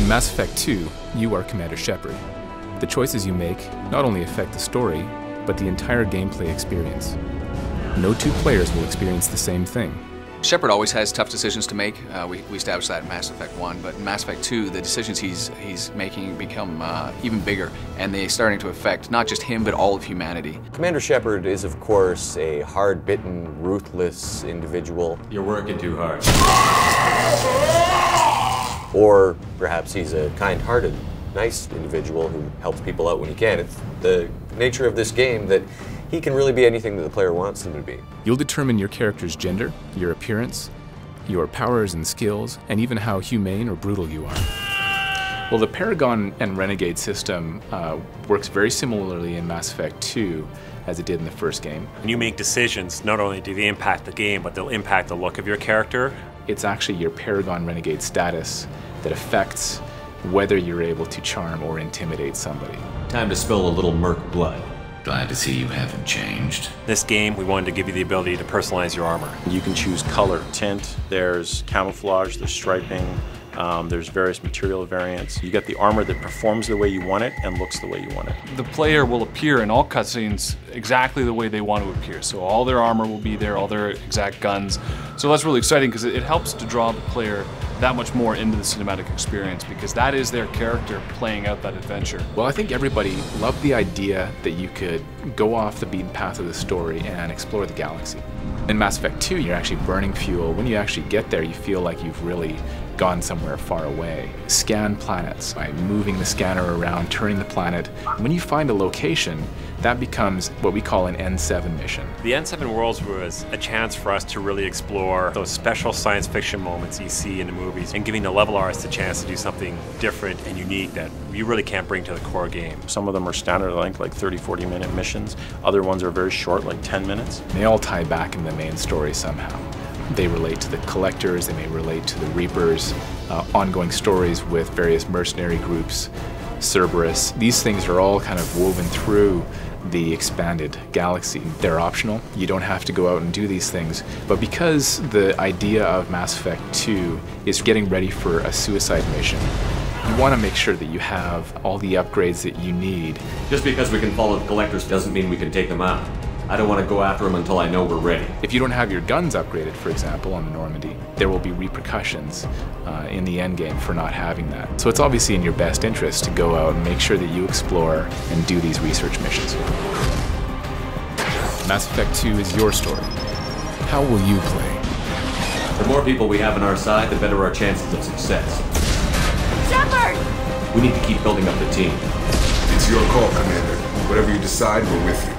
In Mass Effect 2, you are Commander Shepard. The choices you make not only affect the story, but the entire gameplay experience. No two players will experience the same thing. Shepard always has tough decisions to make. We established that in Mass Effect 1, but in Mass Effect 2, the decisions he's making become even bigger, and they're starting to affect not just him, but all of humanity. Commander Shepard is, of course, a hard-bitten, ruthless individual. You're working too hard. Or perhaps he's a kind-hearted, nice individual who helps people out when he can. It's the nature of this game that he can really be anything that the player wants him to be. You'll determine your character's gender, your appearance, your powers and skills, and even how humane or brutal you are. Well, the Paragon and Renegade system works very similarly in Mass Effect 2 as it did in the first game. When you make decisions, not only do they impact the game, but they'll impact the look of your character. It's actually your Paragon Renegade status that affects whether you're able to charm or intimidate somebody. Time to spill a little merc blood. Glad to see you haven't changed. This game, we wanted to give you the ability to personalize your armor. You can choose color, tint, there's camouflage, there's striping, there's various material variants. You get the armor that performs the way you want it and looks the way you want it. The player will appear in all cutscenes exactly the way they want to appear. So all their armor will be there, all their exact guns. So that's really exciting because it helps to draw the player that much more into the cinematic experience, because that is their character playing out that adventure. Well, I think everybody loved the idea that you could go off the beaten path of the story and explore the galaxy. In Mass Effect 2, you're actually burning fuel. When you actually get there, you feel like you've really gone somewhere far away. Scan planets by moving the scanner around, turning the planet. When you find a location, that becomes what we call an N7 mission. The N7 Worlds was a chance for us to really explore those special science fiction moments you see in the movies, and giving the level artists a chance to do something different and unique that you really can't bring to the core game. Some of them are standard length, like 30, 40-minute missions. Other ones are very short, like 10 minutes. They all tie back in the main story somehow. They relate to the Collectors, they may relate to the Reapers, ongoing stories with various mercenary groups, Cerberus. These things are all kind of woven through the expanded galaxy. They're optional. You don't have to go out and do these things. But because the idea of Mass Effect 2 is getting ready for a suicide mission, you want to make sure that you have all the upgrades that you need. Just because we can follow the Collectors doesn't mean we can take them out. I don't want to go after them until I know we're ready. If you don't have your guns upgraded, for example, on the Normandy, there will be repercussions in the endgame for not having that. So it's obviously in your best interest to go out and make sure that you explore and do these research missions. Mass Effect 2 is your story. How will you play? The more people we have on our side, the better our chances of success. Shepard! We need to keep building up the team. It's your call, Commander. Whatever you decide, we're with you.